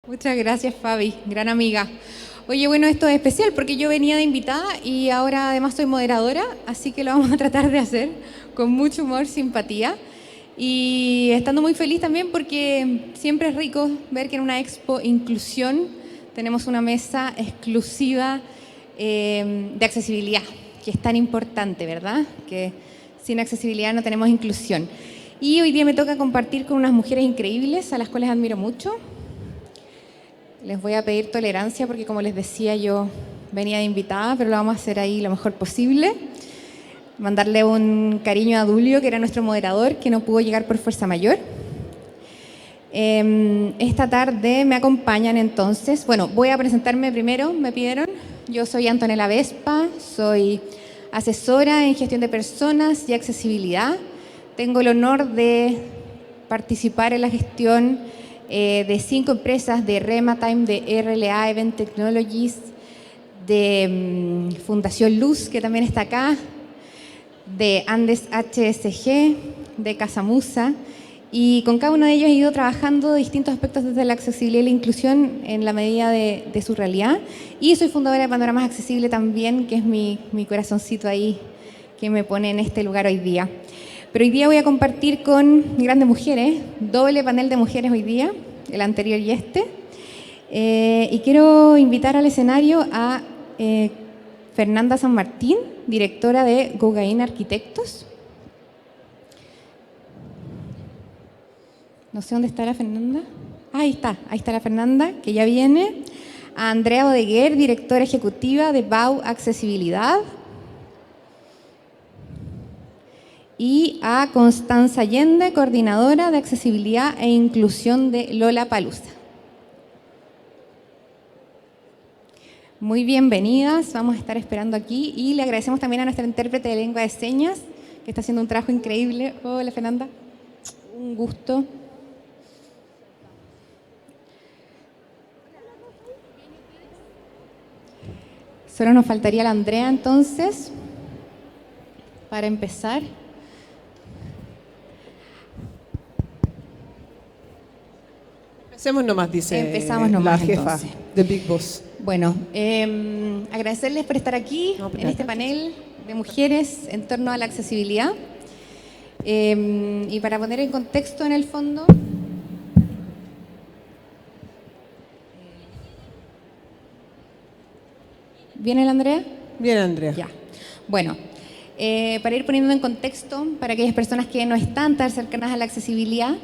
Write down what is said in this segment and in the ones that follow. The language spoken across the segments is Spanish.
Muchas gracias, Fabi, gran amiga. Oye, bueno, esto es especial porque yo venía de invitada y ahora además soy moderadora, así que lo vamos a tratar de hacer con mucho humor, simpatía y estando muy feliz también porque siempre es rico ver que en una expo inclusión tenemos una mesa exclusiva de accesibilidad, que es tan importante, ¿verdad? Que sin accesibilidad no tenemos inclusión. Y hoy día me toca compartir con unas mujeres increíbles a las cuales admiro mucho. Les voy a pedir tolerancia porque, como les decía, yo venía de invitada, pero lo vamos a hacer ahí lo mejor posible. Mandarle un cariño a Dulio, que era nuestro moderador, que no pudo llegar por fuerza mayor. Esta tarde me acompañan entonces, bueno, voy a presentarme primero, me pidieron. Yo soy Antonella Vespa, soy asesora en gestión de personas y accesibilidad. Tengo el honor de participar en la gestión de 5 empresas de Rematime, de RLA Event Technologies, de Fundación Luz, que también está acá, de Andes HSG, de Casamusa, y con cada uno de ellos he ido trabajando distintos aspectos desde la accesibilidad y la inclusión en la medida de su realidad. Y soy fundadora de Panoramas Accesible también, que es mi corazoncito ahí que me pone en este lugar hoy día. Pero hoy día voy a compartir con grandes mujeres, doble panel de mujeres hoy día, el anterior y este. Y quiero invitar al escenario a Fernanda San Martín, directora de Gauguin Arquitectos. No sé dónde está la Fernanda. Ahí está la Fernanda, que ya viene. A Andrea Odeguer, directora ejecutiva de BAU Accesibilidad. Y a Constanza Allende, coordinadora de accesibilidad e inclusión de Lollapalooza. Muy bienvenidas, vamos a estar esperando aquí y le agradecemos también a nuestra intérprete de lengua de señas, que está haciendo un trabajo increíble. Hola, Fernanda, un gusto. Solo nos faltaría la Andrea entonces, para empezar. Empecemos nomás, dice Empezamos nomás, la jefa entonces. de Big Boss. Bueno, agradecerles por estar aquí en este panel de mujeres en torno a la accesibilidad. Y para poner en contexto, en el fondo, ¿viene la Andrea? Bien, Andrea. Ya. Bueno, para ir poniendo en contexto, para aquellas personas que no están tan cercanas a la accesibilidad,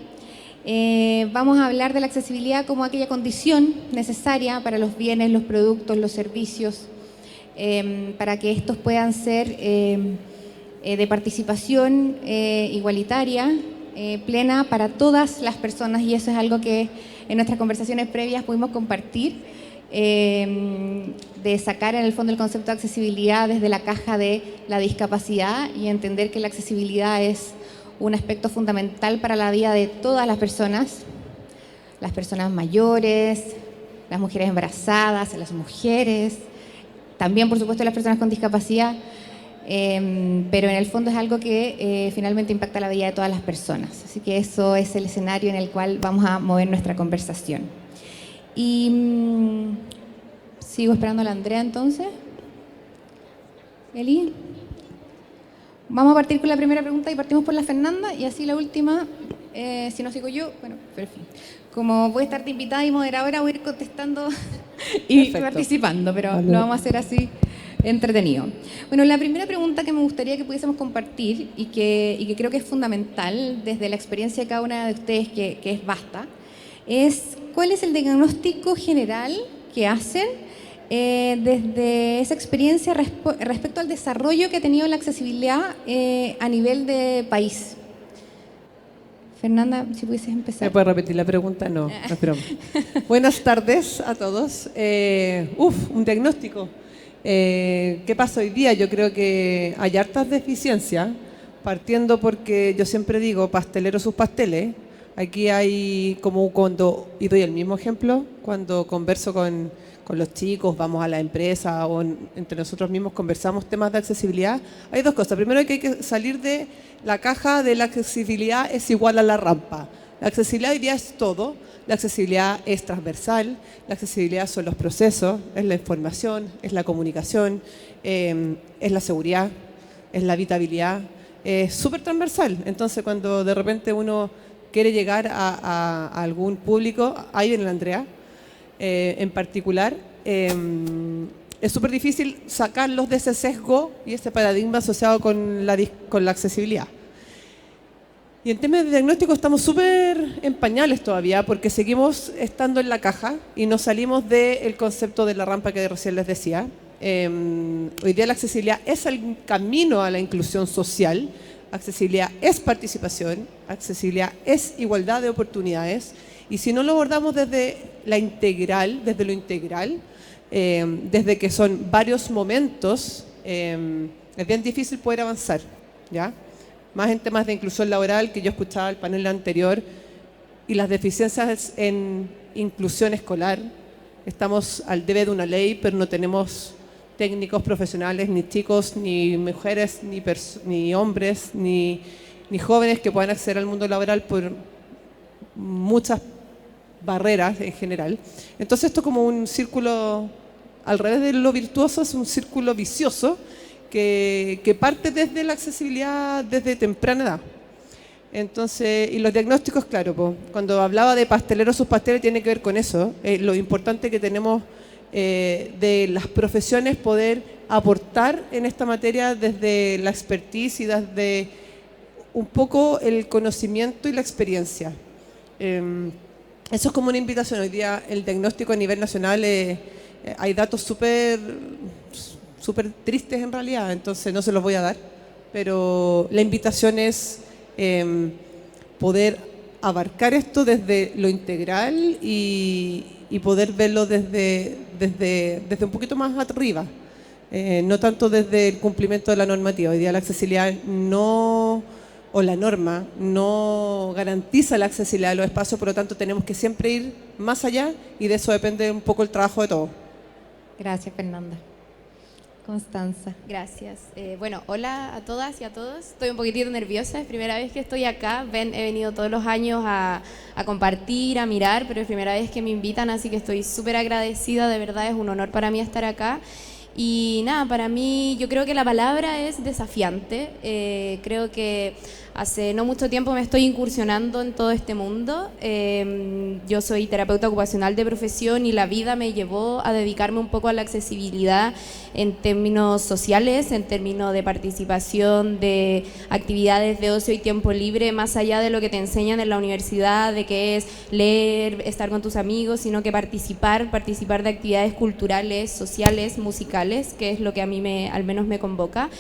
vamos a hablar de la accesibilidad como aquella condición necesaria para los bienes, los productos, los servicios, para que estos puedan ser de participación igualitaria, plena para todas las personas, y eso es algo que en nuestras conversaciones previas pudimos compartir, de sacar en el fondo el concepto de accesibilidad desde la caja de la discapacidad y entender que la accesibilidad es un aspecto fundamental para la vida de todas las personas mayores, las mujeres embarazadas, las mujeres, también por supuesto las personas con discapacidad, pero en el fondo es algo que finalmente impacta la vida de todas las personas. Así que eso es el escenario en el cual vamos a mover nuestra conversación. Y sigo esperando a la Andrea entonces. Eli. Vamos a partir con la primera pregunta y partimos por la Fernanda y así la última, si no sigo yo, bueno, pero en fin. Como voy a estar de invitada y moderadora, voy a ir contestando y participando, pero lo vamos a hacer así entretenido. Bueno, la primera pregunta que me gustaría que pudiésemos compartir y que creo que es fundamental desde la experiencia de cada una de ustedes, que es vasta, es ¿cuál es el diagnóstico general que hacen desde esa experiencia respecto al desarrollo que ha tenido la accesibilidad a nivel de país? Fernanda, si pudieses empezar. ¿Me puedes repetir la pregunta? No, no es broma. Buenas tardes a todos. Un diagnóstico. ¿Qué pasa hoy día? Yo creo que hay hartas deficiencias, partiendo porque yo siempre digo, pastelero sus pasteles. Aquí hay como cuando, y doy el mismo ejemplo, cuando converso con los chicos, vamos a la empresa o entre nosotros mismos conversamos temas de accesibilidad, hay dos cosas. Primero, que hay que salir de la caja de la accesibilidad es igual a la rampa. La accesibilidad hoy día es todo. La accesibilidad es transversal, la accesibilidad son los procesos, es la información, es la comunicación, es la seguridad, es la habitabilidad, es súper transversal. Entonces, cuando de repente uno quiere llegar a algún público, ahí viene la Andrea, en particular, es súper difícil sacarlos de ese sesgo y ese paradigma asociado con la accesibilidad. Y en temas de diagnóstico estamos súper en pañales todavía porque seguimos estando en la caja y nos salimos del concepto de la rampa que recién les decía. Hoy día la accesibilidad es el camino a la inclusión social, accesibilidad es participación, accesibilidad es igualdad de oportunidades y si no lo abordamos desde lo integral, desde que son varios momentos, es bien difícil poder avanzar, ¿ya? Más en temas de inclusión laboral, que yo escuchaba el panel anterior, y las deficiencias en inclusión escolar. Estamos al debe de una ley, pero no tenemos técnicos profesionales, ni chicos, ni mujeres, ni hombres, ni jóvenes que puedan acceder al mundo laboral por muchas barreras en general. Entonces esto como un círculo, al revés de lo virtuoso, es un círculo vicioso, que parte desde la accesibilidad desde temprana edad. Entonces, y los diagnósticos, claro, cuando hablaba de pasteleros, sus pasteles, tiene que ver con eso, lo importante que tenemos de las profesiones poder aportar en esta materia desde la expertise y desde un poco el conocimiento y la experiencia. Eso es como una invitación. Hoy día el diagnóstico a nivel nacional, hay datos súper tristes en realidad, entonces no se los voy a dar, pero la invitación es poder abarcar esto desde lo integral y poder verlo desde un poquito más arriba, no tanto desde el cumplimiento de la normativa. Hoy día la accesibilidad o la norma no garantiza la accesibilidad de los espacios, por lo tanto tenemos que siempre ir más allá y de eso depende un poco el trabajo de todos. Gracias, Fernanda. Constanza. Gracias. Bueno, hola a todas y a todos. Estoy un poquitito nerviosa, es primera vez que estoy acá. He venido todos los años a compartir, a mirar, pero es primera vez que me invitan, así que estoy súper agradecida, de verdad es un honor para mí estar acá. Y nada, para mí yo creo que la palabra es desafiante. Creo que hace no mucho tiempo me estoy incursionando en todo este mundo. Yo soy terapeuta ocupacional de profesión y la vida me llevó a dedicarme un poco a la accesibilidad en términos sociales, en términos de participación, de actividades de ocio y tiempo libre, más allá de lo que te enseñan en la universidad, de que es leer, estar con tus amigos, sino que participar de actividades culturales, sociales, musicales, que es lo que a mí al menos me convoca.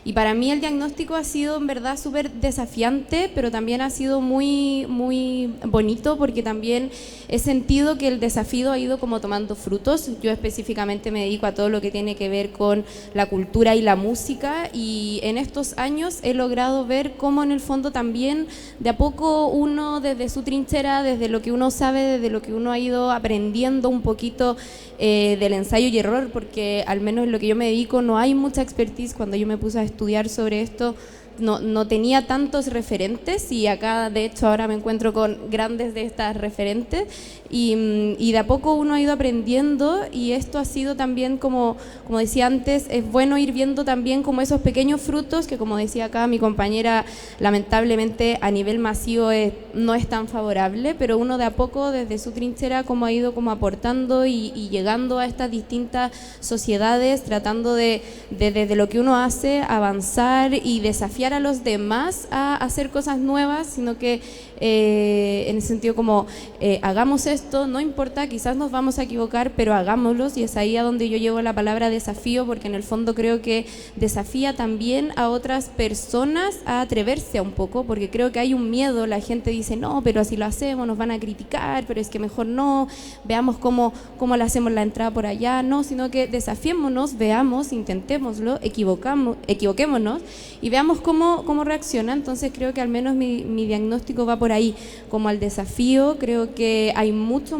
Y para mí el diagnóstico ha sido en verdad súper desafiante, pero también ha sido muy, muy bonito porque también he sentido que el desafío ha ido como tomando frutos. Yo específicamente me dedico a todo lo que tiene que ver con la cultura y la música y en estos años he logrado ver cómo en el fondo también de a poco uno desde su trinchera, desde lo que uno sabe, desde lo que uno ha ido aprendiendo un poquito del ensayo y error, porque al menos en lo que yo me dedico no hay mucha expertise. Cuando yo me puse a estudiar sobre esto no tenía tantos referentes y acá de hecho ahora me encuentro con grandes de estas referentes y de a poco uno ha ido aprendiendo y esto ha sido también como decía antes, es bueno ir viendo también como esos pequeños frutos que como decía acá mi compañera, lamentablemente a nivel masivo no es tan favorable, pero uno de a poco desde su trinchera como ha ido como aportando y llegando a estas distintas sociedades, tratando de desde lo que uno hace avanzar y desafiar a los demás a hacer cosas nuevas, sino que en el sentido como hagamos esto, no importa, quizás nos vamos a equivocar, pero hagámoslo, y es ahí a donde yo llevo la palabra desafío, porque en el fondo creo que desafía también a otras personas a atreverse un poco, porque creo que hay un miedo, la gente dice no, pero así lo hacemos, nos van a criticar, pero es que mejor no, veamos cómo le hacemos la entrada por allá, no, sino que desafiémonos, veamos, intentémoslo, equivoquémonos y veamos cómo cómo reacciona, entonces creo que al menos mi diagnóstico va por ahí, como al desafío. Creo que hay mucho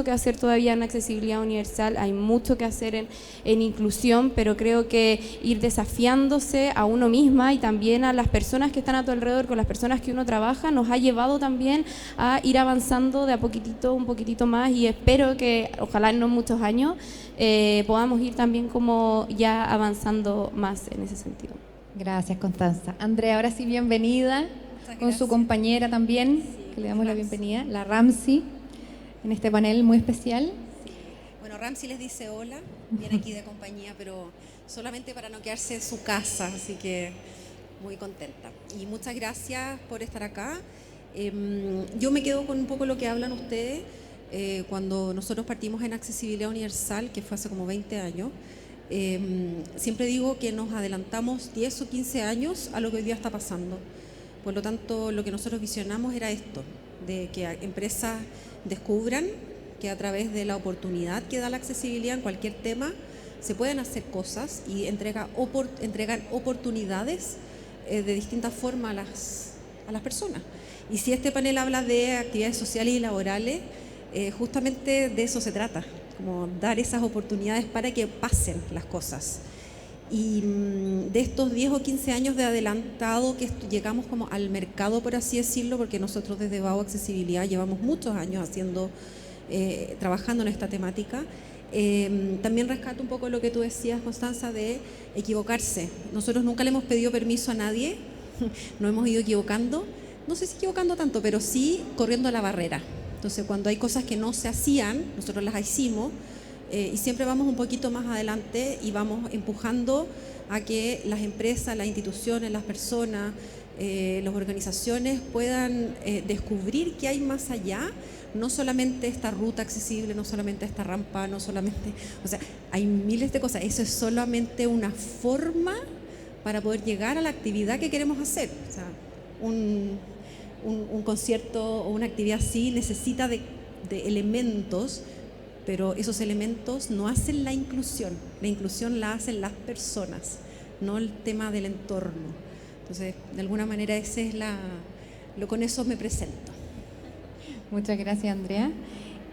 que hacer todavía en accesibilidad universal, hay mucho que hacer en inclusión, pero creo que ir desafiándose a uno misma y también a las personas que están a tu alrededor, con las personas que uno trabaja, nos ha llevado también a ir avanzando de a poquitito, un poquitito más, y espero que, ojalá en no muchos años, podamos ir también como ya avanzando más en ese sentido. Gracias, Constanza. Andrea, ahora sí, bienvenida con su compañera también, que le damos la bienvenida, la Ramsey, en este panel muy especial. Bueno, Ramsey les dice hola, viene aquí de compañía, pero solamente para no quedarse en su casa, así que muy contenta. Y muchas gracias por estar acá. Yo me quedo con un poco lo que hablan ustedes. Cuando nosotros partimos en Accesibilidad Universal, que fue hace como 20 años, siempre digo que nos adelantamos 10 o 15 años a lo que hoy día está pasando. Por lo tanto, lo que nosotros visionamos era esto, de que empresas descubran que a través de la oportunidad que da la accesibilidad en cualquier tema se pueden hacer cosas y entregan oportunidades de distintas formas a las personas. Y si este panel habla de actividades sociales y laborales, justamente de eso se trata, como dar esas oportunidades para que pasen las cosas. Y de estos 10 o 15 años de adelantado que llegamos como al mercado, por así decirlo, porque nosotros desde BAO Accesibilidad llevamos muchos años trabajando en esta temática. También rescato un poco lo que tú decías, Constanza, de equivocarse. Nosotros nunca le hemos pedido permiso a nadie, nos hemos ido equivocando, no sé si equivocando tanto, pero sí corriendo la barrera. Entonces, cuando hay cosas que no se hacían, nosotros las hicimos, y siempre vamos un poquito más adelante y vamos empujando a que las empresas, las instituciones, las personas, las organizaciones puedan descubrir que hay más allá, no solamente esta ruta accesible, no solamente esta rampa, no solamente, o sea, hay miles de cosas. Eso es solamente una forma para poder llegar a la actividad que queremos hacer. O sea, un concierto o una actividad así necesita de elementos, pero esos elementos no hacen la inclusión la hacen las personas, no el tema del entorno. Entonces, de alguna manera con eso me presento. Muchas gracias, Andrea.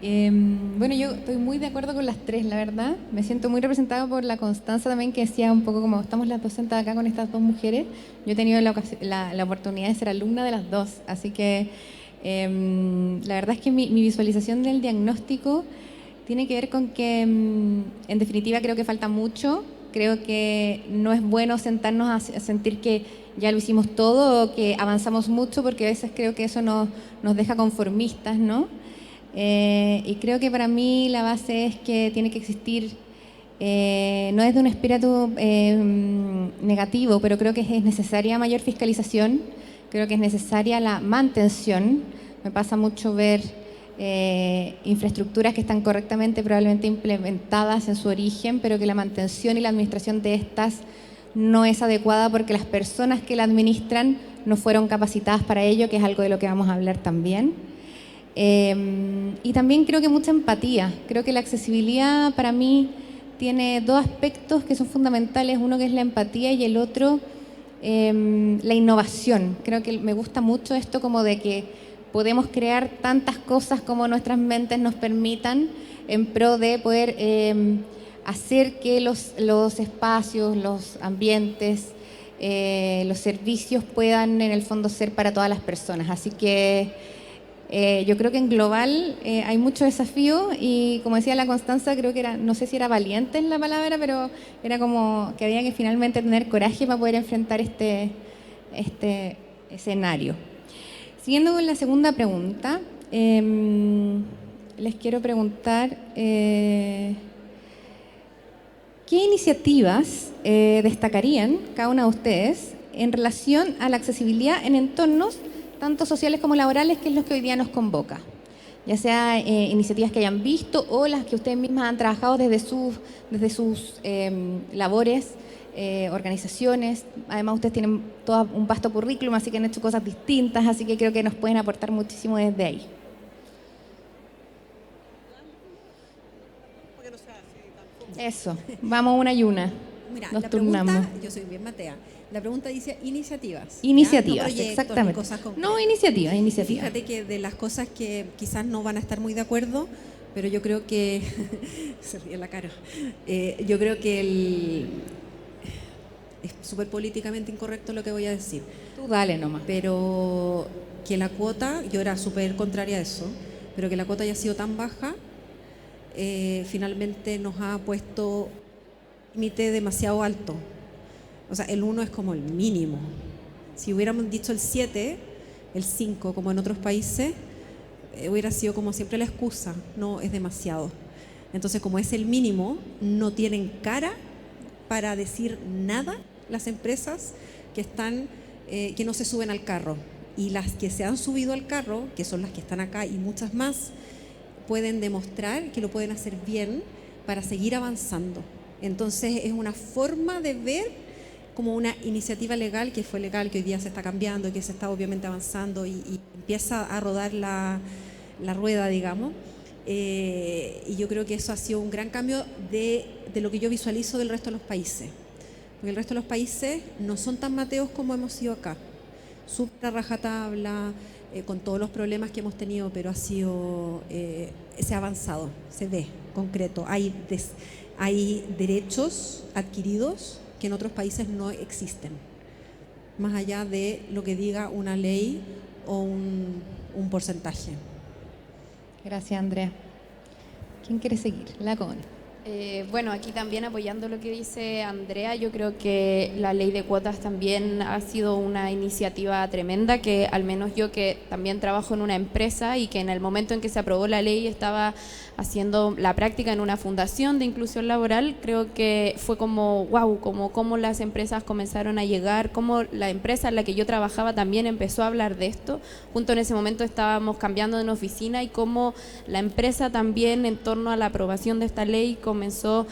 Bueno, yo estoy muy de acuerdo con las tres, la verdad. Me siento muy representada por la Constanza también, que decía un poco como estamos las dos sentadas acá con estas dos mujeres. Yo he tenido la oportunidad de ser alumna de las dos, así que la verdad es que mi visualización del diagnóstico tiene que ver con que, en definitiva, creo que falta mucho. Creo que no es bueno sentarnos a sentir que ya lo hicimos todo o que avanzamos mucho, porque a veces creo que eso nos deja conformistas, ¿no? Y creo que para mí la base es que tiene que existir, no es de un espíritu negativo, pero creo que es necesaria mayor fiscalización, creo que es necesaria la mantención. Me pasa mucho ver infraestructuras que están correctamente probablemente implementadas en su origen, pero que la mantención y la administración de estas no es adecuada porque las personas que la administran no fueron capacitadas para ello, que es algo de lo que vamos a hablar también. Y también creo que mucha empatía. Creo que la accesibilidad para mí tiene dos aspectos que son fundamentales, uno que es la empatía y el otro la innovación. Creo que me gusta mucho esto como de que podemos crear tantas cosas como nuestras mentes nos permitan en pro de poder hacer que los espacios, los ambientes, los servicios puedan en el fondo ser para todas las personas. Así que yo creo que en global hay mucho desafío y, como decía la Constanza, creo que era, no sé si era valiente en la palabra, pero era como que había que finalmente tener coraje para poder enfrentar este escenario. Siguiendo con la segunda pregunta, les quiero preguntar ¿qué iniciativas destacarían cada una de ustedes en relación a la accesibilidad en entornos tanto sociales como laborales, que es lo que hoy día nos convoca? Ya sea iniciativas que hayan visto o las que ustedes mismas han trabajado desde sus labores, organizaciones. Además, ustedes tienen todo un vasto currículum, así que han hecho cosas distintas, así que creo que nos pueden aportar muchísimo desde ahí. Eso, vamos una y una. Mira, nos la turnamos. pregunta, yo soy bien matea. La pregunta dice iniciativas. Iniciativas, ¿ya? No proyectos, ni exactamente. cosas concretas. No, iniciativa. Fíjate que de las cosas que quizás no van a estar muy de acuerdo, pero yo creo que se ríe la cara. Yo creo que es súper políticamente incorrecto lo que voy a decir, Tú dale nomás. pero que la cuota, yo era súper contraria a eso, pero que la cuota haya sido tan baja, finalmente nos ha puesto límite demasiado alto. O sea, el 1 es como el mínimo. Si hubiéramos dicho el 7, el 5, como en otros países, hubiera sido como siempre la excusa, no es demasiado. Entonces, como es el mínimo, no tienen cara para decir nada las empresas que están, que no se suben al carro. Y las que se han subido al carro, que son las que están acá y muchas más, pueden demostrar que lo pueden hacer bien para seguir avanzando. Entonces, es una forma de ver como una iniciativa legal, que fue legal, que hoy día se está cambiando, que se está obviamente avanzando y empieza a rodar la rueda, digamos. Y yo creo que eso ha sido un gran cambio de lo que yo visualizo del resto de los países. Porque el resto de los países no son tan mateos como hemos sido acá. Súper a rajatabla, con todos los problemas que hemos tenido, pero se ha avanzado, se ve concreto. Hay derechos adquiridos que en otros países no existen, más allá de lo que diga una ley o un porcentaje. Gracias, Andrea. ¿Quién quiere seguir? La Connie. Bueno, aquí también apoyando lo que dice Andrea, yo creo que la ley de cuotas también ha sido una iniciativa tremenda, que al menos yo, que también trabajo en una empresa y que en el momento en que se aprobó la ley estaba haciendo la práctica en una fundación de inclusión laboral, creo que fue como wow, como las empresas comenzaron a llegar, como la empresa en la que yo trabajaba también empezó a hablar de esto. Junto en ese momento estábamos cambiando de una oficina y como la empresa también en torno a la aprobación de esta ley comenzó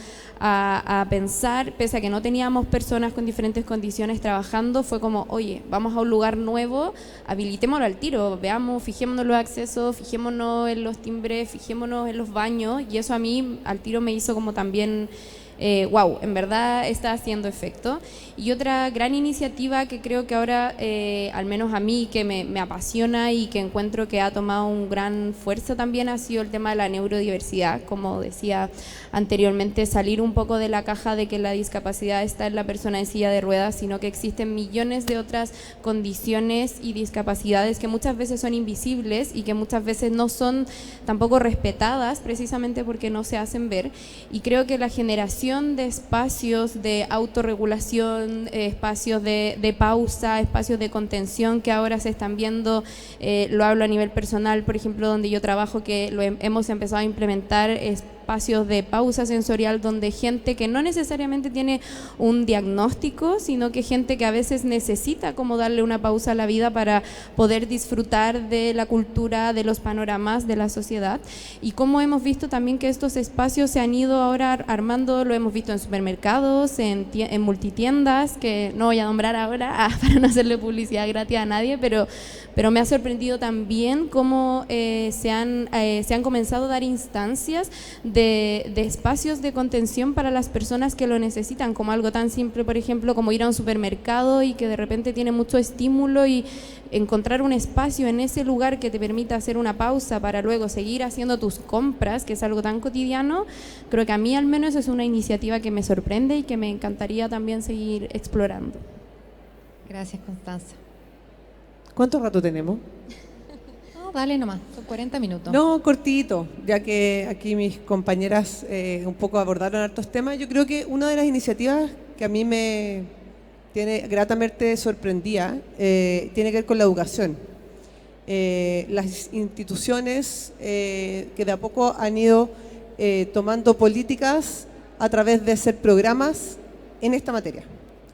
a pensar, pese a que no teníamos personas con diferentes condiciones trabajando, fue como, oye, vamos a un lugar nuevo, habilitémoslo al tiro, veamos, fijémonos en los accesos, fijémonos en los timbres, fijémonos en los baños, y eso a mí al tiro me hizo como también wow, en verdad está haciendo efecto. Y otra gran iniciativa que creo que ahora, al menos a mí, que me apasiona y que encuentro que ha tomado un gran fuerza también, ha sido el tema de la neurodiversidad. Como decía anteriormente, salir un poco de la caja de que la discapacidad está en la persona en silla de ruedas, sino que existen millones de otras condiciones y discapacidades que muchas veces son invisibles y que muchas veces no son tampoco respetadas, precisamente porque no se hacen ver. Y creo que la generación de espacios de autorregulación, espacios de pausa, espacios de contención que ahora se están viendo, lo hablo a nivel personal, por ejemplo, donde yo trabajo, que hemos empezado a implementar espacios de pausa sensorial donde gente que no necesariamente tiene un diagnóstico, sino que gente que a veces necesita como darle una pausa a la vida para poder disfrutar de la cultura, de los panoramas de la sociedad. Y como hemos visto también que estos espacios se han ido ahora armando, lo hemos visto en supermercados, en multitiendas, que no voy a nombrar ahora para no hacerle publicidad gratis a nadie, pero me ha sorprendido también cómo se han comenzado a dar instancias de espacios de contención para las personas que lo necesitan, como algo tan simple, por ejemplo, como ir a un supermercado y que de repente tiene mucho estímulo, y encontrar un espacio en ese lugar que te permita hacer una pausa para luego seguir haciendo tus compras, que es algo tan cotidiano. Creo que a mí al menos es una iniciativa que me sorprende y que me encantaría también seguir explorando. Gracias, Constanza. ¿Cuánto rato tenemos? No, dale nomás, son 40 minutos. No, cortito, ya que aquí mis compañeras un poco abordaron hartos temas. Yo creo que una de las iniciativas que a mí me tiene gratamente sorprendida tiene que ver con la educación. Las instituciones que de a poco han ido tomando políticas a través de hacer programas en esta materia,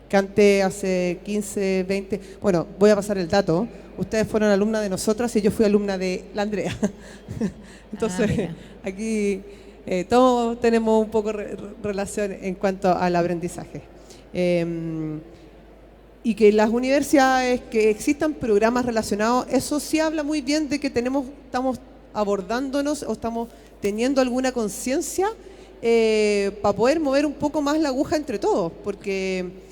que antes, hace 15, 20, bueno, voy a pasar el dato, ustedes fueron alumnas de nosotras y yo fui alumna de la Andrea. Entonces, aquí todos tenemos un poco relación en cuanto al aprendizaje. Y que las universidades, que existan programas relacionados, eso sí habla muy bien de que estamos abordándonos o estamos teniendo alguna conciencia para poder mover un poco más la aguja entre todos, porque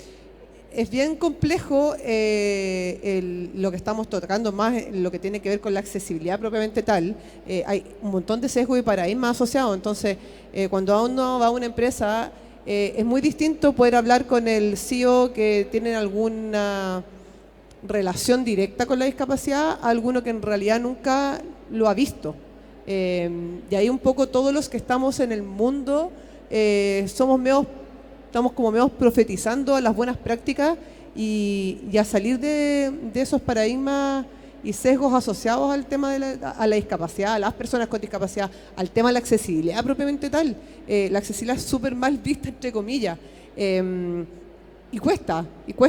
es bien complejo lo que estamos tocando, más lo que tiene que ver con la accesibilidad propiamente tal. Hay un montón de sesgos y paradigmas asociados, entonces cuando uno va a una empresa es muy distinto poder hablar con el CEO que tiene alguna relación directa con la discapacidad a alguno que en realidad nunca lo ha visto. Y ahí un poco todos los que estamos en el mundo estamos como medio profetizando las buenas prácticas y a salir de esos paradigmas y sesgos asociados al tema a la discapacidad, a las personas con discapacidad, al tema de la accesibilidad propiamente tal. La accesibilidad es súper mal vista, entre comillas, y cuesta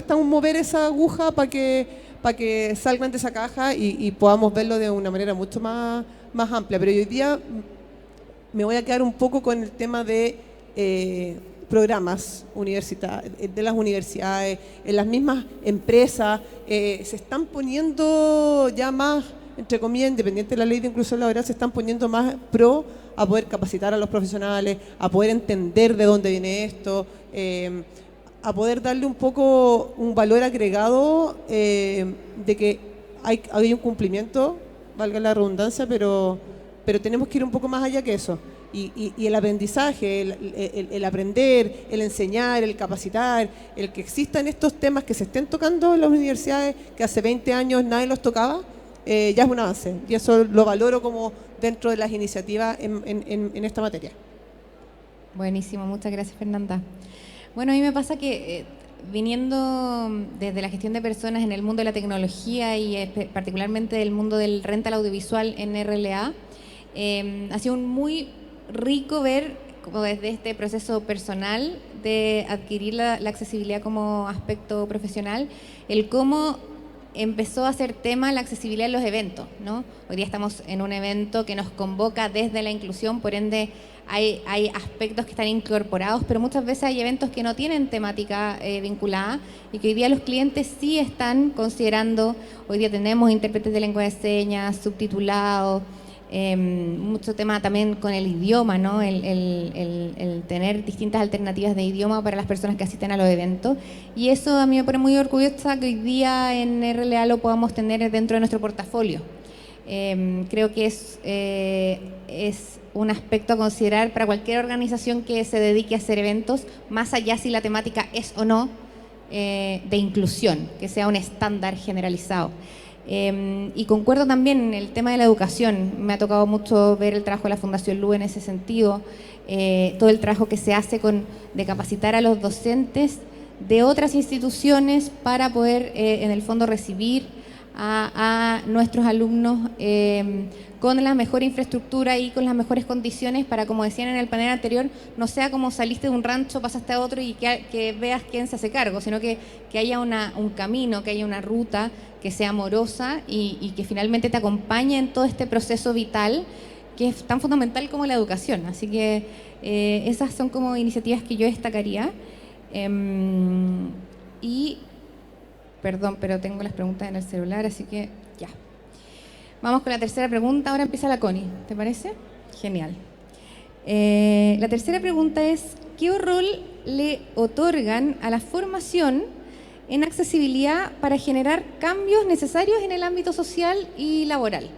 aún mover esa aguja para que salgan de esa caja y podamos verlo de una manera mucho más amplia. Pero hoy día me voy a quedar un poco con el tema de programas de las universidades, en las mismas empresas, se están poniendo ya más, entre comillas, independiente de la ley de inclusión laboral, se están poniendo más pro a poder capacitar a los profesionales, a poder entender de dónde viene esto, a poder darle un poco un valor agregado de que hay un cumplimiento, valga la redundancia, pero tenemos que ir un poco más allá que eso. Y el aprendizaje, el aprender, el enseñar, el capacitar, el que existan estos temas que se estén tocando en las universidades, que hace 20 años nadie los tocaba, ya es un avance. Y eso lo valoro como dentro de las iniciativas en esta materia. Buenísimo, muchas gracias, Fernanda. Bueno, a mí me pasa que viniendo desde la gestión de personas en el mundo de la tecnología y particularmente del mundo del rental audiovisual en RLA, ha sido muy rico ver como desde este proceso personal de adquirir la accesibilidad como aspecto profesional, el cómo empezó a ser tema la accesibilidad en los eventos, ¿no? Hoy día estamos en un evento que nos convoca desde la inclusión, por ende hay aspectos que están incorporados, pero muchas veces hay eventos que no tienen temática vinculada y que hoy día los clientes sí están considerando. Hoy día tenemos intérpretes de lengua de señas, subtitulados, mucho tema también con el idioma, ¿no? El tener distintas alternativas de idioma para las personas que asisten a los eventos, y eso a mí me pone muy orgullosa que hoy día en RLA lo podamos tener dentro de nuestro portafolio. Creo que es un aspecto a considerar para cualquier organización que se dedique a hacer eventos, más allá si la temática es o no de inclusión, que sea un estándar generalizado. Y concuerdo también en el tema de la educación. Me ha tocado mucho ver el trabajo de la Fundación LU en ese sentido, todo el trabajo que se hace de capacitar a los docentes de otras instituciones para poder, en el fondo, recibir a nuestros alumnos con la mejor infraestructura y con las mejores condiciones para, como decían en el panel anterior, no sea como saliste de un rancho, pasaste a otro y que veas quién se hace cargo, sino que haya un camino, que haya una ruta que sea amorosa y que finalmente te acompañe en todo este proceso vital que es tan fundamental como la educación. Así que esas son como iniciativas que yo destacaría. Y, perdón, pero tengo las preguntas en el celular, así que ya. Vamos con la tercera pregunta. Ahora empieza la Connie, ¿te parece? Genial. La tercera pregunta es: ¿qué rol le otorgan a la formación en accesibilidad para generar cambios necesarios en el ámbito social y laboral?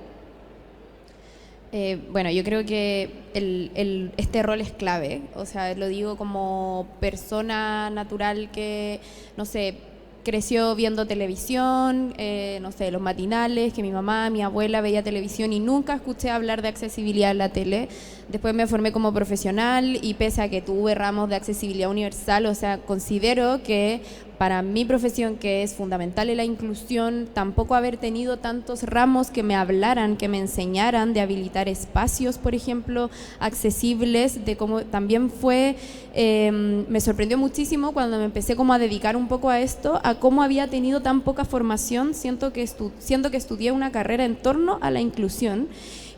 Bueno, yo creo que este rol es clave. O sea, lo digo como persona natural que, no sé, creció viendo televisión, no sé, los matinales, que mi mamá, mi abuela veía televisión y nunca escuché hablar de accesibilidad en la tele. Después me formé como profesional y pese a que tuve ramos de accesibilidad universal, o sea, considero que para mi profesión, que es fundamental en la inclusión, tampoco haber tenido tantos ramos que me hablaran, que me enseñaran de habilitar espacios, por ejemplo, accesibles, de cómo también fue, me sorprendió muchísimo cuando me empecé como a dedicar un poco a esto, a cómo había tenido tan poca formación, siento que estudié una carrera en torno a la inclusión.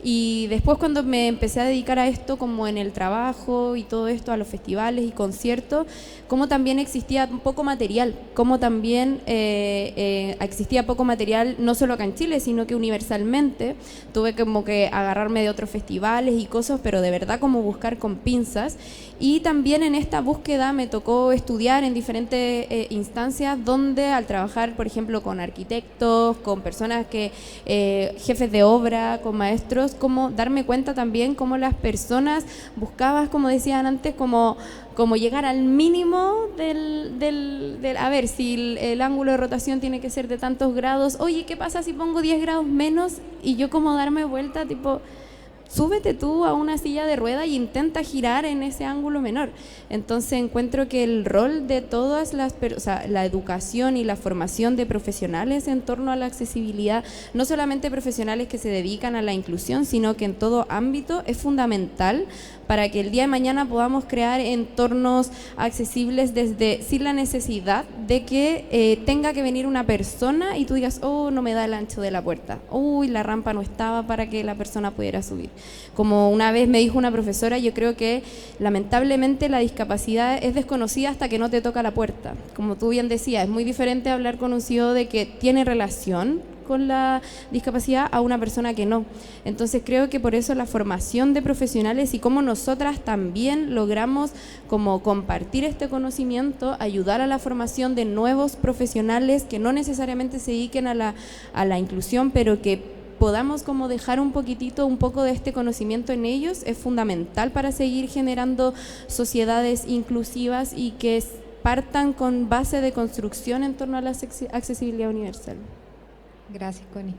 Y después cuando me empecé a dedicar a esto como en el trabajo y todo esto, a los festivales y conciertos, como también existía poco material, como también existía poco material no solo acá en Chile, sino que universalmente. Tuve como que agarrarme de otros festivales y cosas, pero de verdad como buscar con pinzas. Y también en esta búsqueda me tocó estudiar en diferentes instancias donde al trabajar, por ejemplo, con arquitectos, con personas que, jefes de obra, con maestros, como darme cuenta también cómo las personas buscaban, como decían antes, como llegar al mínimo a ver, si el ángulo de rotación tiene que ser de tantos grados, oye, ¿qué pasa si pongo 10 grados menos? Y yo como darme vuelta, tipo, súbete tú a una silla de rueda y intenta girar en ese ángulo menor. Entonces encuentro que el rol de todas la educación y la formación de profesionales en torno a la accesibilidad, no solamente profesionales que se dedican a la inclusión, sino que en todo ámbito es fundamental para que el día de mañana podamos crear entornos accesibles sin la necesidad de que tenga que venir una persona y tú digas, oh, no me da el ancho de la puerta, uy, la rampa no estaba para que la persona pudiera subir. Como una vez me dijo una profesora, yo creo que lamentablemente la discapacidad es desconocida hasta que no te toca la puerta. Como tú bien decías, es muy diferente hablar con un CEO de que tiene relación con la discapacidad a una persona que no. Entonces creo que por eso la formación de profesionales y cómo nosotras también logramos como compartir este conocimiento, ayudar a la formación de nuevos profesionales que no necesariamente se dediquen a la inclusión, pero que podamos como dejar un poco de este conocimiento en ellos, es fundamental para seguir generando sociedades inclusivas y que partan con base de construcción en torno a la accesibilidad universal. Gracias, Connie.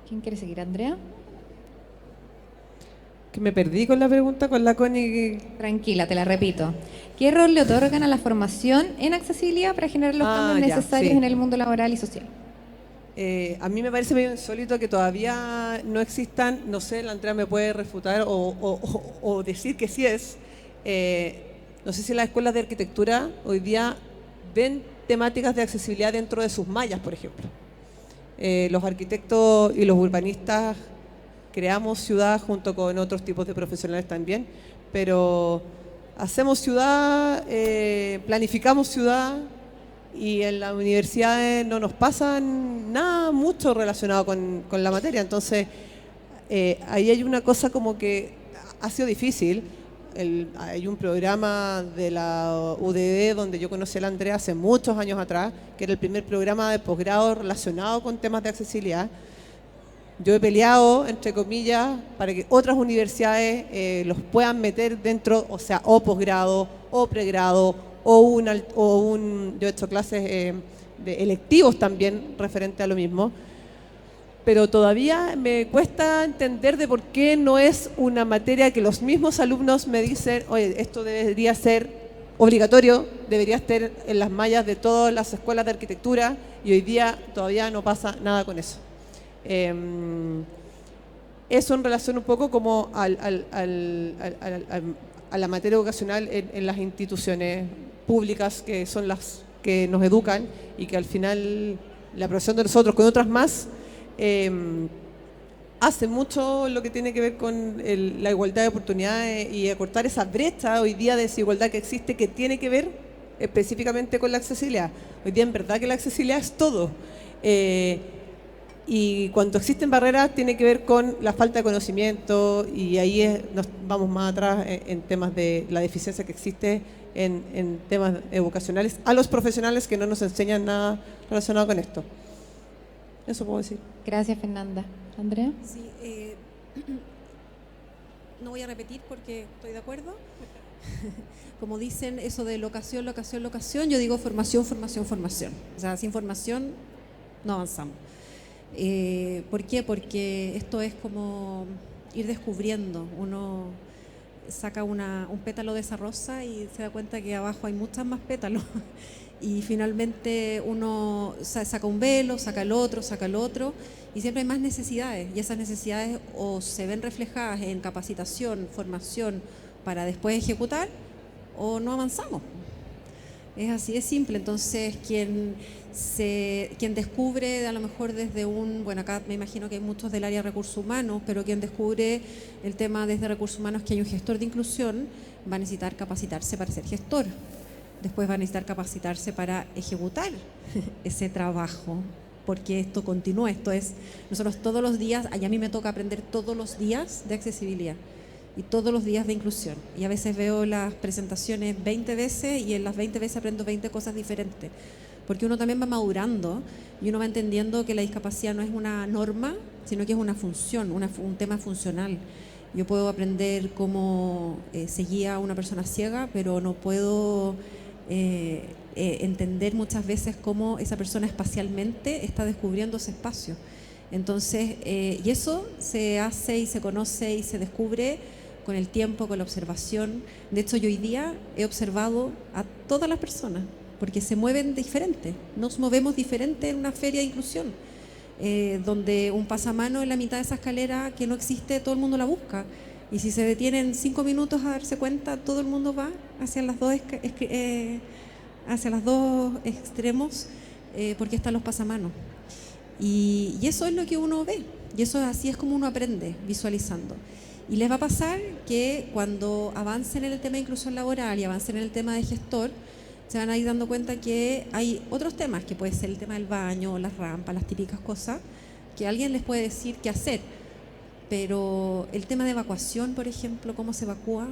¿Quién quiere seguir? ¿Andrea? Que me perdí con la pregunta con la Connie. Tranquila, te la repito. ¿Qué rol le otorgan a la formación en accesibilidad para generar los cambios necesarios en el mundo laboral y social? A mí me parece medio insólito que todavía no existan, no sé, la Andrea me puede refutar o decir que sí es. No sé si las escuelas de arquitectura hoy día ven temáticas de accesibilidad dentro de sus mallas, por ejemplo. Los arquitectos y los urbanistas creamos ciudad junto con otros tipos de profesionales también, pero hacemos ciudad, planificamos ciudad y en las universidades no nos pasa nada mucho relacionado con la materia. Entonces, ahí hay una cosa como que ha sido difícil. Hay un programa de la UDD donde yo conocí a la Andrea hace muchos años atrás, que era el primer programa de posgrado relacionado con temas de accesibilidad. Yo he peleado, entre comillas, para que otras universidades los puedan meter dentro, o sea, o posgrado, o pregrado, yo he hecho clases de electivos también referente a lo mismo. Pero todavía me cuesta entender de por qué no es una materia que los mismos alumnos me dicen, oye, esto debería ser obligatorio, debería estar en las mallas de todas las escuelas de arquitectura, y hoy día todavía no pasa nada con eso. Eso en relación un poco como a la materia educacional en las instituciones públicas que son las que nos educan y que al final la profesión de nosotros con otras más hace mucho lo que tiene que ver con la igualdad de oportunidades y acortar esa brecha hoy día de desigualdad que existe, que tiene que ver específicamente con la accesibilidad. Hoy día en verdad que la accesibilidad es todo. Y cuando existen barreras tiene que ver con la falta de conocimiento, y ahí nos vamos más atrás en temas de la deficiencia que existe en temas educacionales a los profesionales que no nos enseñan nada relacionado con esto. Eso puedo decir. Gracias, Fernanda. ¿Andrea? Sí, no voy a repetir porque estoy de acuerdo. Como dicen eso de locación, locación, locación, yo digo formación, formación, formación. O sea, sin formación no avanzamos. ¿Por qué? Porque esto es como ir descubriendo. Uno saca un pétalo de esa rosa y se da cuenta que abajo hay muchas más pétalos. Y finalmente uno saca un velo, saca el otro, y siempre hay más necesidades. Y esas necesidades o se ven reflejadas en capacitación, formación para después ejecutar, o no avanzamos. Es así de simple. Entonces, quien descubre, a lo mejor desde bueno, acá me imagino que hay muchos del área de recursos humanos, pero quien descubre el tema desde recursos humanos, que hay un gestor de inclusión, va a necesitar capacitarse para ser gestor. Después va a necesitar capacitarse para ejecutar ese trabajo, porque esto continúa. Nosotros todos los días, a mí me toca aprender todos los días de accesibilidad y todos los días de inclusión. Y a veces veo las presentaciones 20 veces y en las 20 veces aprendo 20 cosas diferentes. Porque uno también va madurando y uno va entendiendo que la discapacidad no es una norma, sino que es una función, un tema funcional. Yo puedo aprender cómo se guía a una persona ciega, pero no puedo entender muchas veces cómo esa persona espacialmente está descubriendo ese espacio. Entonces, y eso se hace y se conoce y se descubre con el tiempo, con la observación. De hecho, yo hoy día he observado a todas las personas, porque se mueven diferente, nos movemos diferente en una feria de inclusión, donde un pasamano en la mitad de esa escalera que no existe, todo el mundo la busca. Y si se detienen 5 minutos a darse cuenta, todo el mundo va hacia las dos extremos, porque están los pasamanos. Y eso es lo que uno ve, y así es como uno aprende, visualizando. Y les va a pasar que cuando avancen en el tema de inclusión laboral y avancen en el tema de gestor, se van a ir dando cuenta que hay otros temas, que puede ser el tema del baño, las rampas, las típicas cosas, que alguien les puede decir qué hacer. Pero el tema de evacuación, por ejemplo, cómo se evacúa,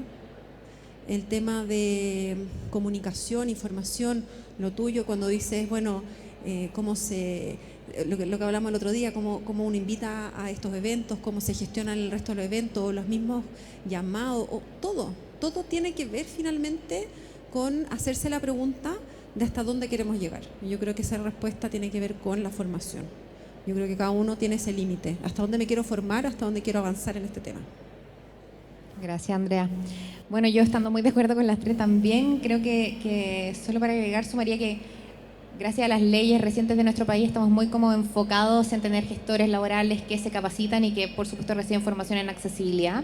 el tema de comunicación, información, lo tuyo, cuando dices, bueno, lo que hablamos el otro día, cómo uno invita a estos eventos, cómo se gestionan el resto de los eventos, los mismos llamados, todo tiene que ver finalmente con hacerse la pregunta de hasta dónde queremos llegar. Yo creo que esa respuesta tiene que ver con la formación. Yo creo que cada uno tiene ese límite, hasta dónde me quiero formar, hasta dónde quiero avanzar en este tema. Gracias, Andrea. Bueno, yo estando muy de acuerdo con las tres también, creo que solo para agregar sumaría que gracias a las leyes recientes de nuestro país estamos muy como enfocados en tener gestores laborales que se capacitan y que por supuesto reciben formación en accesibilidad.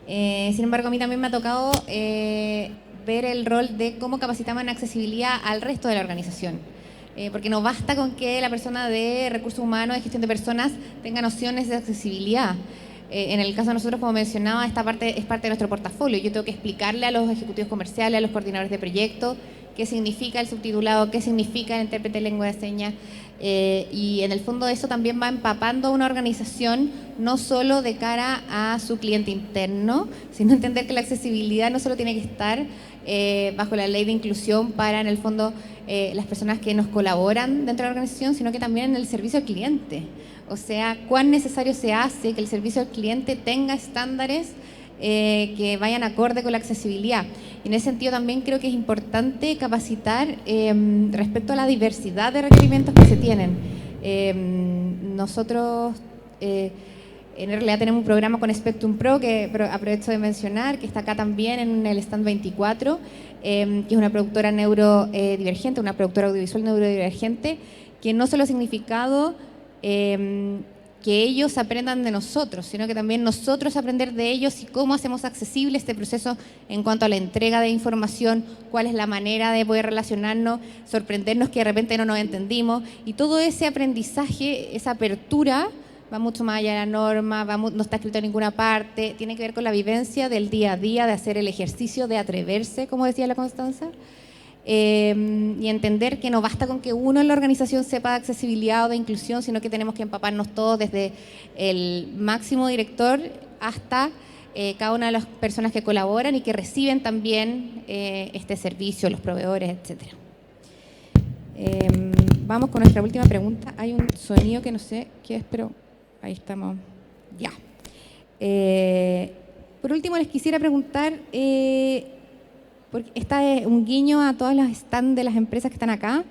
Sin embargo, a mí también me ha tocado ver el rol de cómo capacitamos en accesibilidad al resto de la organización. Porque no basta con que la persona de recursos humanos, de gestión de personas, tenga nociones de accesibilidad. En el caso de nosotros, como mencionaba, esta parte es parte de nuestro portafolio. Yo tengo que explicarle a los ejecutivos comerciales, a los coordinadores de proyectos, qué significa el subtitulado, qué significa el intérprete de lengua de señas. Y en el fondo eso también va empapando a una organización, no solo de cara a su cliente interno, sino entender que la accesibilidad no solo tiene que estar bajo la ley de inclusión para, en el fondo, las personas que nos colaboran dentro de la organización, sino que también en el servicio al cliente. O sea, cuán necesario se hace que el servicio al cliente tenga estándares que vayan acorde con la accesibilidad. Y en ese sentido también creo que es importante capacitar respecto a la diversidad de requerimientos que se tienen. Nosotros en realidad tenemos un programa con Spectrum Pro que aprovecho de mencionar, que está acá también en el stand 24, que es una productora neurodivergente, una productora audiovisual neurodivergente, que no solo ha significado que ellos aprendan de nosotros, sino que también nosotros aprender de ellos y cómo hacemos accesible este proceso en cuanto a la entrega de información, cuál es la manera de poder relacionarnos, sorprendernos que de repente no nos entendimos, y todo ese aprendizaje, esa apertura, va mucho más allá de la norma, no está escrito en ninguna parte, tiene que ver con la vivencia del día a día, de hacer el ejercicio, de atreverse, como decía la Constanza. Y entender que no basta con que uno en la organización sepa de accesibilidad o de inclusión, sino que tenemos que empaparnos todos desde el máximo director hasta cada una de las personas que colaboran y que reciben también este servicio, los proveedores, etc. Vamos con nuestra última pregunta. Hay un sonido que no sé qué es, pero ahí estamos. Ya. Por último, les quisiera preguntar... porque esta es un guiño a todas las stands de las empresas que están acá,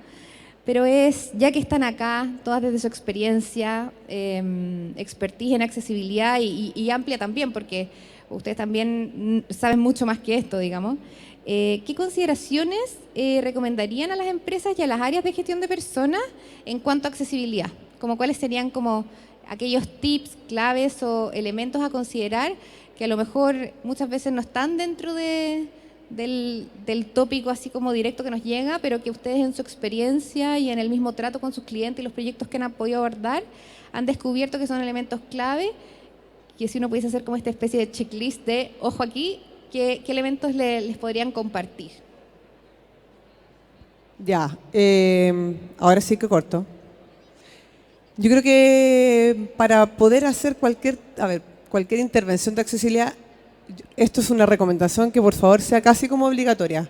pero ya que están acá, todas desde su experiencia, expertise en accesibilidad y amplia también, porque ustedes también saben mucho más que esto, digamos, ¿qué consideraciones recomendarían a las empresas y a las áreas de gestión de personas en cuanto a accesibilidad? Como cuáles serían como aquellos tips, claves o elementos a considerar que a lo mejor muchas veces no están dentro de del tópico así como directo que nos llega, pero que ustedes en su experiencia y en el mismo trato con sus clientes y los proyectos que han podido abordar han descubierto que son elementos clave, que si uno pudiese hacer como esta especie de checklist de, ojo aquí, ¿qué elementos les podrían compartir? Ya, ahora sí que corto. Yo creo que para poder hacer cualquier intervención de accesibilidad, esto es una recomendación que por favor sea casi como obligatoria,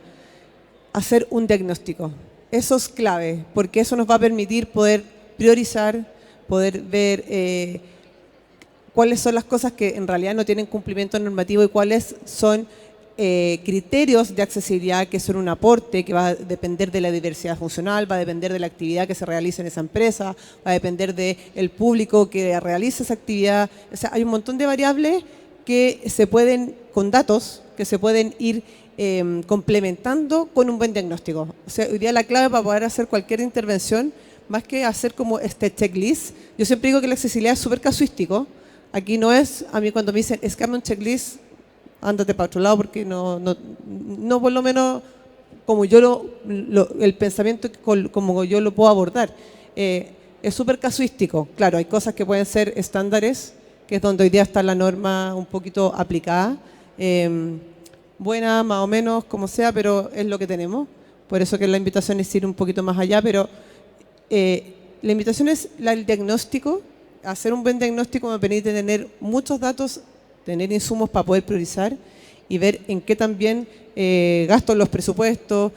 hacer un diagnóstico. Eso es clave, porque eso nos va a permitir poder priorizar, poder ver cuáles son las cosas que en realidad no tienen cumplimiento normativo y cuáles son criterios de accesibilidad que son un aporte, que va a depender de la diversidad funcional, va a depender de la actividad que se realice en esa empresa, va a depender del público que realice esa actividad. O sea, hay un montón de variables que se pueden, con datos, que se pueden ir complementando con un buen diagnóstico. O sea, hoy día la clave para poder hacer cualquier intervención, más que hacer como este checklist, yo siempre digo que la accesibilidad es súper casuístico. Aquí no es, a mí cuando me dicen, es que hazme un checklist, ándate para otro lado, porque no por lo menos como yo el pensamiento como yo lo puedo abordar. Es súper casuístico. Claro, hay cosas que pueden ser estándares, que es donde hoy día está la norma un poquito aplicada. Buena, más o menos, como sea, pero es lo que tenemos. Por eso que la invitación es ir un poquito más allá, pero la invitación es el diagnóstico. Hacer un buen diagnóstico me permite tener muchos datos, tener insumos para poder priorizar y ver en qué también gasto los presupuestos,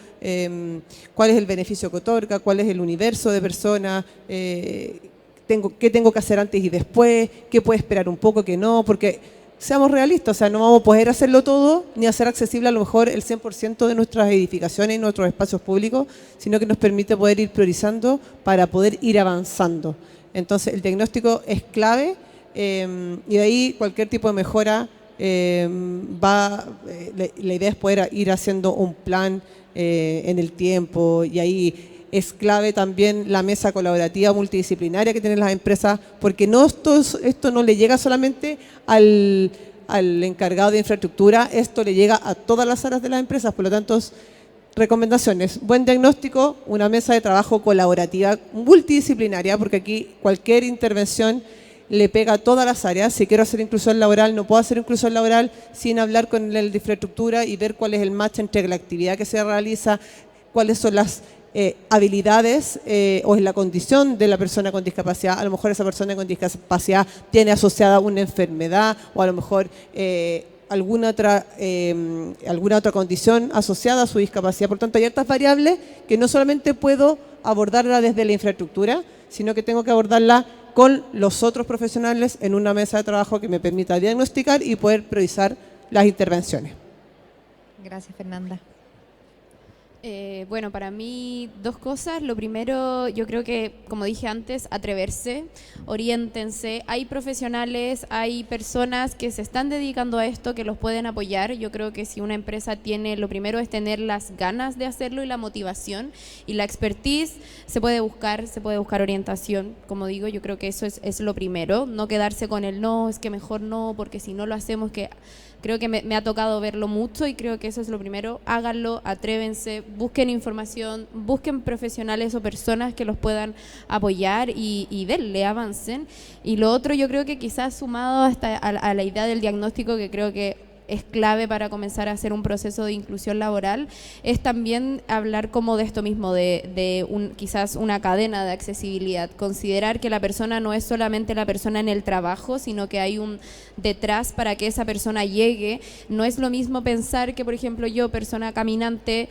cuál es el beneficio que otorga, cuál es el universo de personas, qué tengo que hacer antes y después, qué puede esperar un poco, qué no, porque seamos realistas, o sea, no vamos a poder hacerlo todo ni hacer accesible a lo mejor el 100% de nuestras edificaciones y nuestros espacios públicos, sino que nos permite poder ir priorizando para poder ir avanzando. Entonces, el diagnóstico es clave y de ahí cualquier tipo de mejora la idea es poder ir haciendo un plan en el tiempo y ahí es clave también la mesa colaborativa multidisciplinaria que tienen las empresas, porque esto no le llega solamente al encargado de infraestructura, esto le llega a todas las áreas de las empresas, por lo tanto, recomendaciones, buen diagnóstico, una mesa de trabajo colaborativa multidisciplinaria, porque aquí cualquier intervención le pega a todas las áreas. Si quiero hacer inclusión laboral, no puedo hacer inclusión laboral sin hablar con el de infraestructura y ver cuál es el match entre la actividad que se realiza, cuáles son las habilidades o es la condición de la persona con discapacidad. A lo mejor esa persona con discapacidad tiene asociada una enfermedad o a lo mejor alguna otra condición asociada a su discapacidad. Por tanto, hay otras variables que no solamente puedo abordarla desde la infraestructura, sino que tengo que abordarla con los otros profesionales en una mesa de trabajo que me permita diagnosticar y poder priorizar las intervenciones. Gracias, Fernanda. Bueno, para mí dos cosas. Lo primero, yo creo que, como dije antes, atreverse, oriéntense. Hay profesionales, hay personas que se están dedicando a esto, que los pueden apoyar. Yo creo que si una empresa tiene, lo primero es tener las ganas de hacerlo y la motivación y la expertise, se puede buscar orientación. Como digo, yo creo que eso es lo primero. No quedarse con el no, es que mejor no, porque si no lo hacemos, que... Creo que me ha tocado verlo mucho y creo que eso es lo primero. Háganlo, atrévense, busquen información, busquen profesionales o personas que los puedan apoyar y denle, avancen. Y lo otro, yo creo que quizás sumado hasta a la idea del diagnóstico, que creo que es clave para comenzar a hacer un proceso de inclusión laboral, es también hablar como de esto mismo, quizás una cadena de accesibilidad. Considerar que la persona no es solamente la persona en el trabajo, sino que hay un detrás para que esa persona llegue. No es lo mismo pensar que, por ejemplo, yo, persona caminante,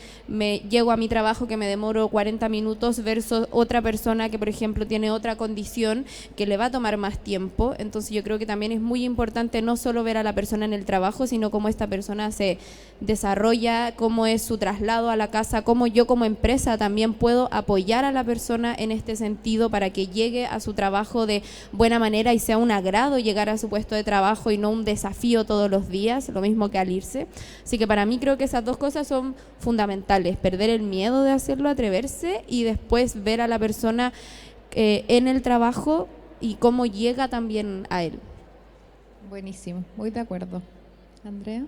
llego a mi trabajo que me demoro 40 minutos versus otra persona que, por ejemplo, tiene otra condición que le va a tomar más tiempo. Entonces yo creo que también es muy importante no solo ver a la persona en el trabajo, sino cómo esta persona se desarrolla, cómo es su traslado a la casa, cómo yo como empresa también puedo apoyar a la persona en este sentido para que llegue a su trabajo de buena manera y sea un agrado llegar a su puesto de trabajo y no un desafío todos los días, lo mismo que al irse. Así que para mí creo que esas dos cosas son fundamentales: perder el miedo de hacerlo, atreverse, y después ver a la persona en el trabajo y cómo llega también a él. Buenísimo, muy de acuerdo. Andrea.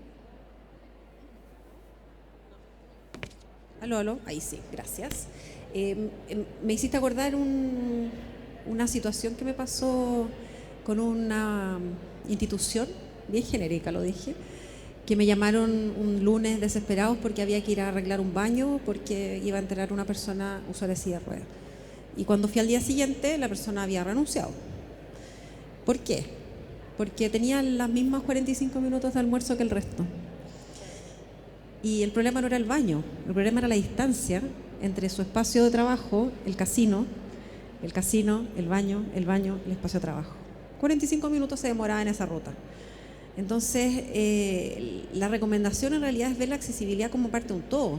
Aló, aló, ahí sí, gracias. Me hiciste acordar una situación que me pasó con una institución, bien genérica lo dije, que me llamaron un lunes desesperados porque había que ir a arreglar un baño porque iba a entrar una persona usuaria de silla de ruedas. Y cuando fui al día siguiente, la persona había renunciado. ¿Por qué? Porque tenía las mismas 45 minutos de almuerzo que el resto. Y el problema no era el baño, el problema era la distancia entre su espacio de trabajo, el casino, el baño, el espacio de trabajo. 45 minutos se demoraba en esa ruta. Entonces, la recomendación en realidad es ver la accesibilidad como parte de un todo.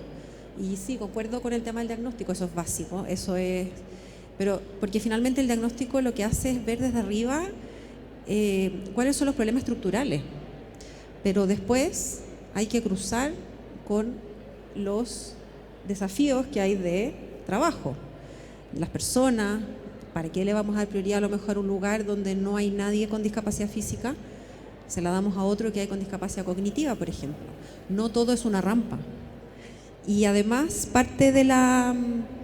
Y sí, concuerdo con el tema del diagnóstico, eso es básico, eso es... Pero porque finalmente el diagnóstico lo que hace es ver desde arriba cuáles son los problemas estructurales. Pero después hay que cruzar con los desafíos que hay de trabajo. Las personas, ¿para qué le vamos a dar prioridad a lo mejor a un lugar donde no hay nadie con discapacidad física? Se la damos a otro que hay con discapacidad cognitiva, por ejemplo. No todo es una rampa. Y además parte de la...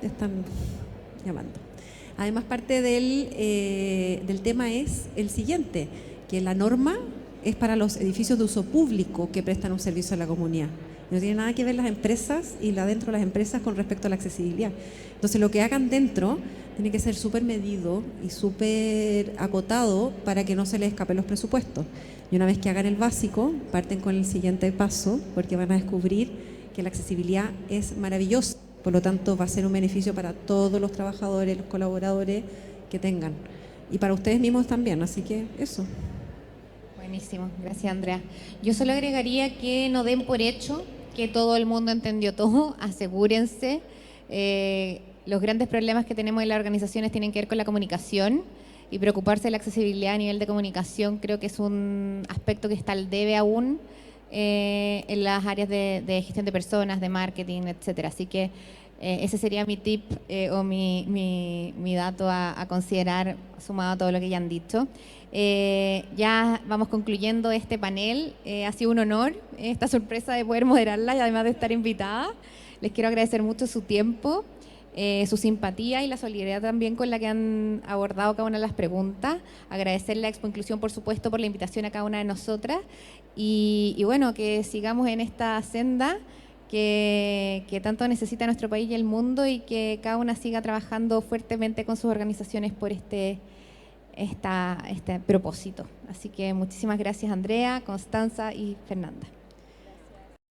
Están llamando. Además parte del tema es el siguiente, que la norma es para los edificios de uso público que prestan un servicio a la comunidad. No tiene nada que ver las empresas y la dentro de las empresas con respecto a la accesibilidad. Entonces lo que hagan dentro tiene que ser súper medido y súper acotado para que no se les escapen los presupuestos. Y una vez que hagan el básico, parten con el siguiente paso porque van a descubrir que la accesibilidad es maravillosa. Por lo tanto, va a ser un beneficio para todos los trabajadores, los colaboradores que tengan. Y para ustedes mismos también, así que eso. Buenísimo, gracias Andrea. Yo solo agregaría que no den por hecho que todo el mundo entendió todo, asegúrense. Los grandes problemas que tenemos en las organizaciones tienen que ver con la comunicación y preocuparse de la accesibilidad a nivel de comunicación creo que es un aspecto que está al debe aún en las áreas de gestión de personas, de marketing, etcétera. Así que ese sería mi tip o mi dato a considerar sumado a todo lo que ya han dicho. Ya vamos concluyendo este panel. Ha sido un honor esta sorpresa de poder moderarla y además de estar invitada. Les quiero agradecer mucho su tiempo, su simpatía y la solidaridad también con la que han abordado cada una de las preguntas. Agradecerle a Expo Inclusión, por supuesto, por la invitación a cada una de nosotras y bueno, que sigamos en esta senda que tanto necesita nuestro país y el mundo y que cada una siga trabajando fuertemente con sus organizaciones por este propósito. Así que muchísimas gracias Andrea, Constanza y Fernanda.